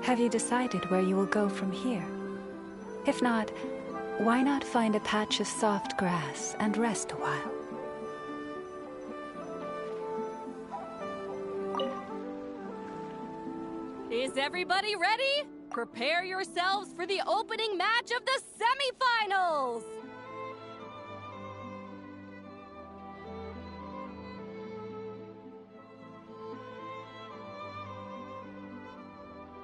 Have you decided where you will go from here? If not, why not find a patch of soft grass and rest a while? Is everybody ready? Prepare yourselves for the opening match of the semifinals!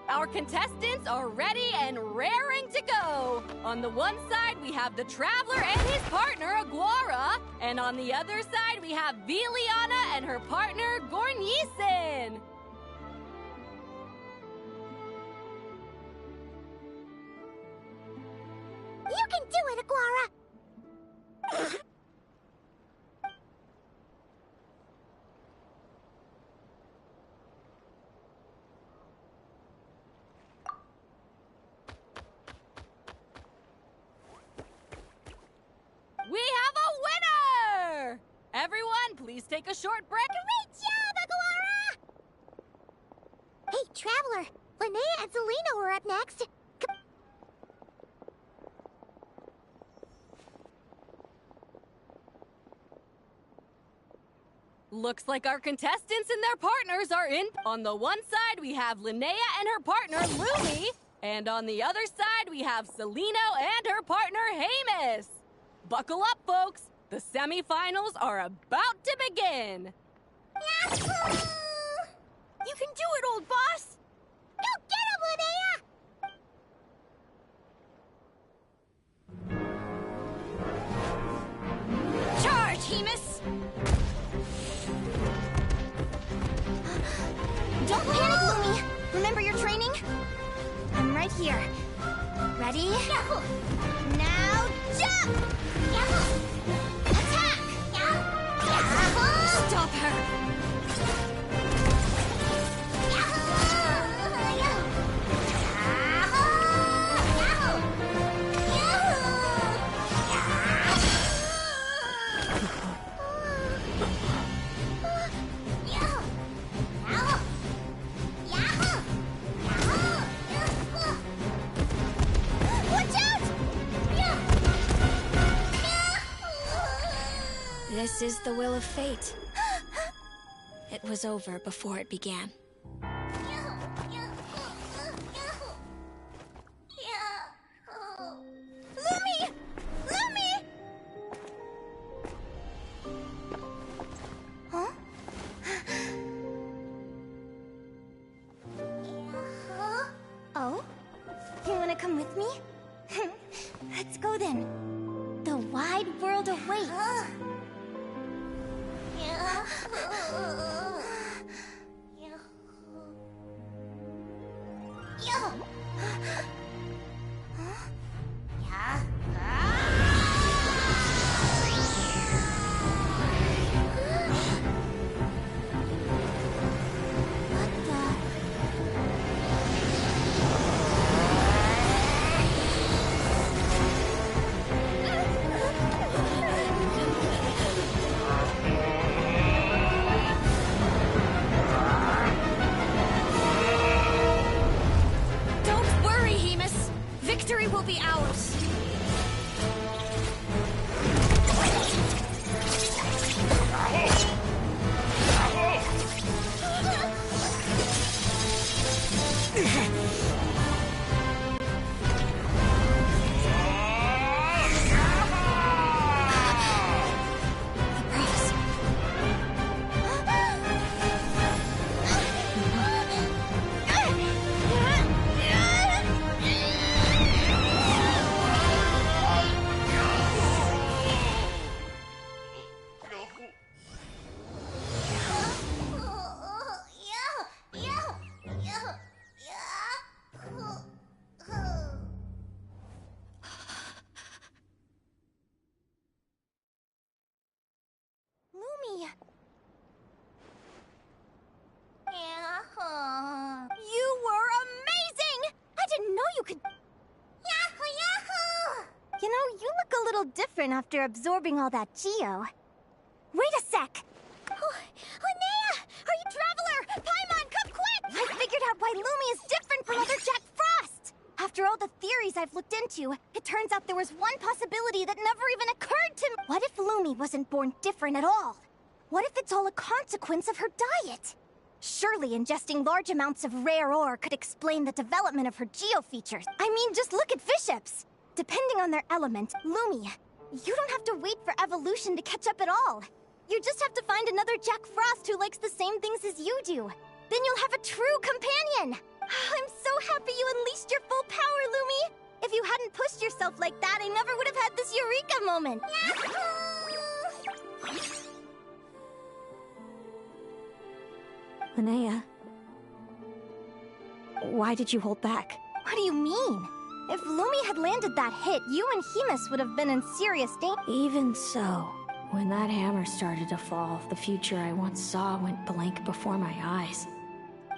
Our contestants are ready and raring to go. On the one side, we have the Traveler and his partner, Aguara. And on the other side, we have Viliana and her partner, Gornisen. You can do it, Aguara! We have a winner! Everyone, please take a short break. Great job, Aguara! Hey, Traveler, Linnea and Selena were up next. Looks like our contestants and their partners are in. On the one side, we have Linnea and her partner, Lumi. And on the other side, we have Celino and her partner, Hamus. Buckle up, folks. The semifinals are about to begin. Yahoo! You can do it, old boss! Go get him, Linnea! Charge, Hamus! Don't panic, Lumi! Remember your training? I'm right here. Ready? Yahoo! Now jump! Yahoo! Attack! Yahoo! Stop her! This is the will of fate. It was over before it began. with me? Let's go then. The wide world awaits. Yeah. Don't worry, Hemus. Victory will be ours. Lumi! You were amazing! I didn't know you could... Yahoo! Yahoo! You know, you look a little different after absorbing all that Geo. Wait a sec! Linnea! Are you Traveler? Paimon, come quick! I figured out why Lumi is different from other Jack Frost! After all the theories I've looked into, it turns out there was one possibility that never even occurred to me. What if Lumi wasn't born different at all? What if it's all a consequence of her diet? Surely ingesting large amounts of rare ore could explain the development of her Geo features. I mean, just look at Viships. Depending on their element, Lumi, you don't have to wait for evolution to catch up at all. You just have to find another Jack Frost who likes the same things as you do. Then you'll have a true companion. I'm so happy you unleashed your full power, Lumi. If you hadn't pushed yourself like that, I never would have had this Eureka moment. Linnea, why did you hold back? What do you mean? If Lumi had landed that hit, you and Hemus would have been in serious danger. Even so, when that hammer started to fall, the future I once saw went blank before my eyes.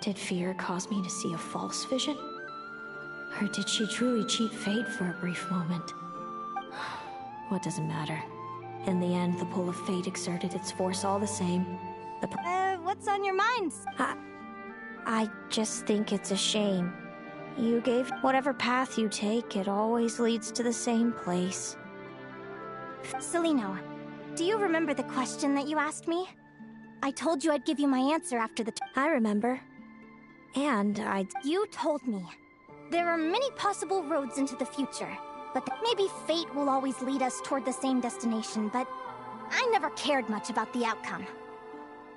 Did fear cause me to see a false vision? Or did she truly cheat fate for a brief moment? What does it matter? In the end, the pull of fate exerted its force all the same. What's on your minds? I just think it's a shame. You gave whatever path you take, it always leads to the same place. Celino, do you remember the question that you asked me? I told you I'd give you my answer after the... I remember. And You told me. There are many possible roads into the future, but maybe fate will always lead us toward the same destination, but I never cared much about the outcome.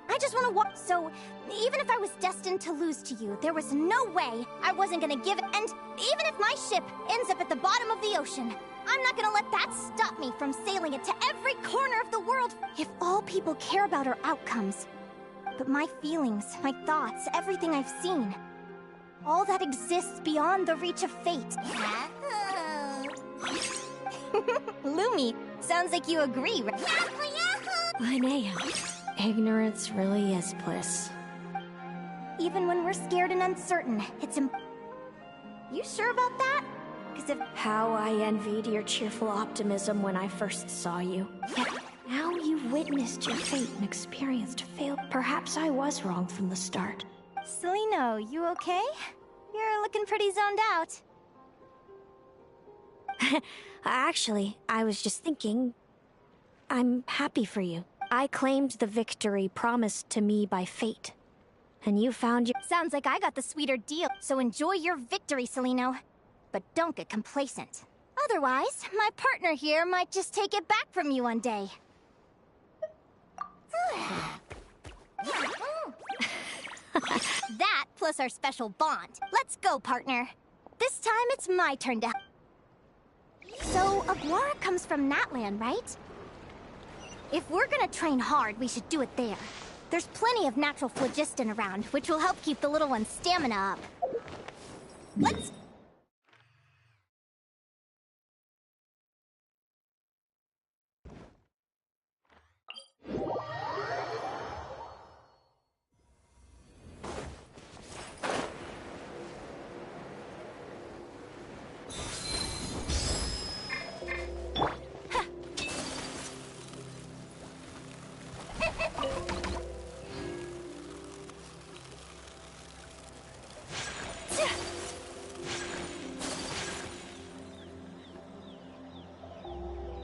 I just want to walk. So, even if I was destined to lose to you, there was no way I wasn't gonna give it. And even if my ship ends up at the bottom of the ocean, I'm not gonna let that stop me from sailing it to every corner of the world. If all people care about are outcomes, but my feelings, my thoughts, everything I've seen, all that exists beyond the reach of fate. Lumi, sounds like you agree, right? Linnea, ignorance really is bliss. Even when we're scared and uncertain, it's You sure about that? Because if... How I envied your cheerful optimism when I first saw you. Yet now you've witnessed your fate and experienced fail. Perhaps I was wrong from the start. Celino, you okay? You're looking pretty zoned out. Actually, I was just thinking... I'm happy for you. I claimed the victory promised to me by fate. And you found your... Sounds like I got the sweeter deal, so enjoy your victory, Celino. But don't get complacent. Otherwise, my partner here might just take it back from you one day. That plus our special bond. Let's go, partner. This time it's my turn to... So, Aguara comes from Natland, right? If we're gonna train hard, we should do it there. There's plenty of natural phlogiston around, which will help keep the little one's stamina up. Let's...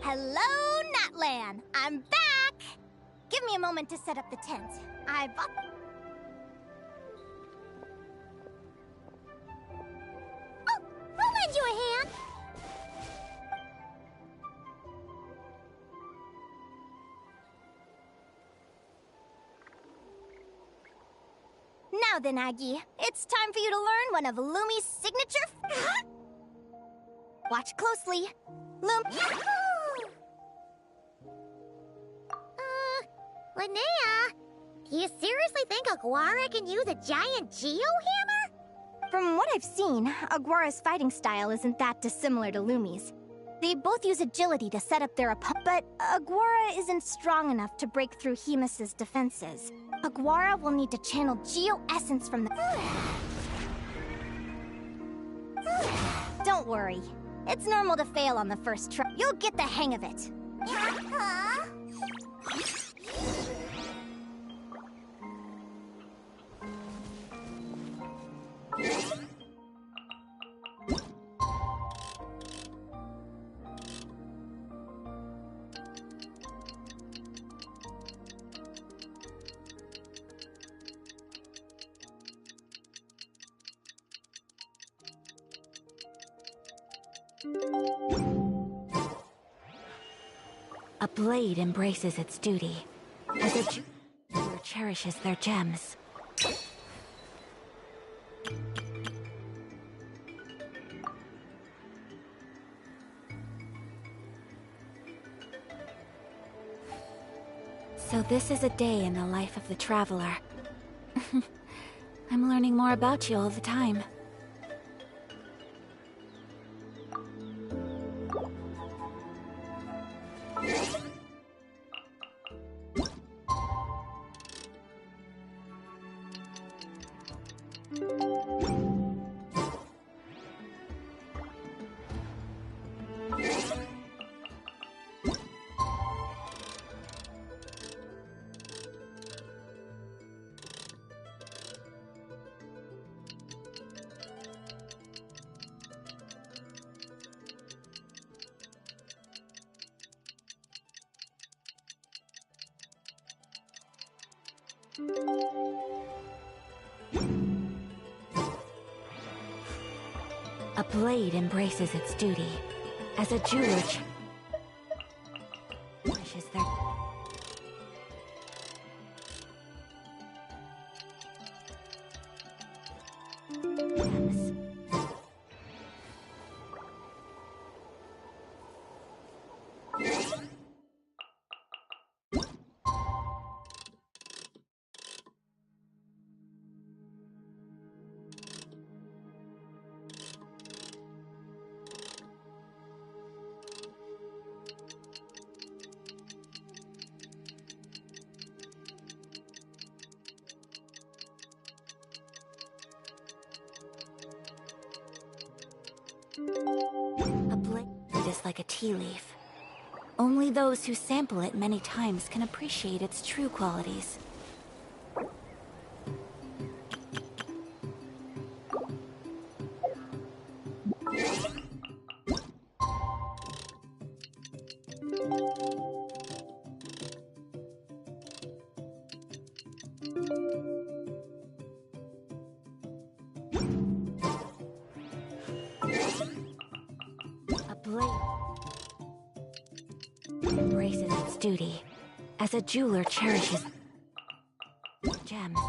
Hello, Natlan! I'm back! Give me a moment to set up the tent. I bought... Oh, I'll lend you a hand! Now then, Aggie, it's time for you to learn one of Lumi's signature... Watch closely. Linnea, do you seriously think Aguara can use a giant geohammer? From what I've seen, Aguara's fighting style isn't that dissimilar to Lumi's. They both use agility to set up their opponent, but Aguara isn't strong enough to break through Hemus's defenses. Aguara will need to channel geo-essence from the... Don't worry. It's normal to fail on the first try. You'll get the hang of it. A blade embraces its duty, as a jeweler cherishes their gems. So this is a day in the life of the Traveler. I'm learning more about you all the time. A blade embraces its duty, as a jeweler cherishes their... gems. A blade is like a tea leaf. Only those who sample it many times can appreciate its true qualities. A blade embraces its duty, as a jeweler cherishes gems.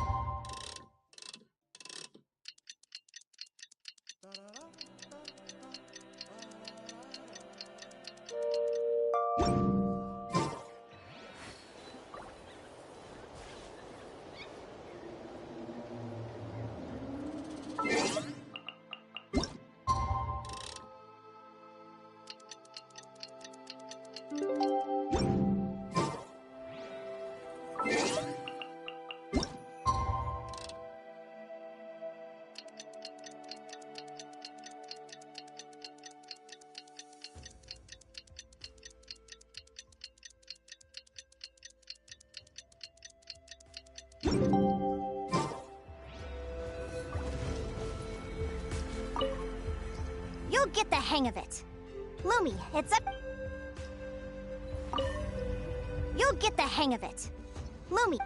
You'll get the hang of it. Lumi, it's up. You'll get the hang of it. Lumi.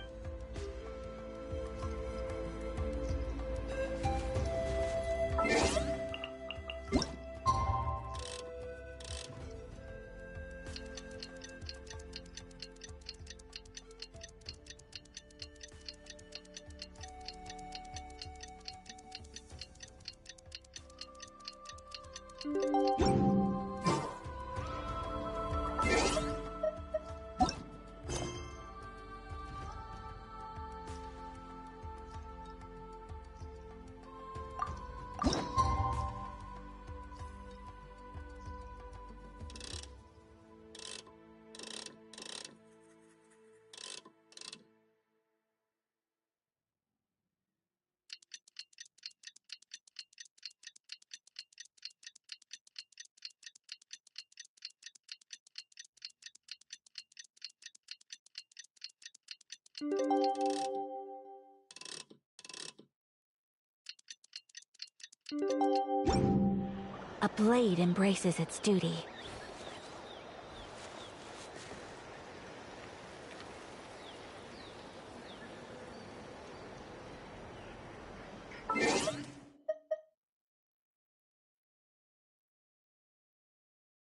A blade embraces its duty.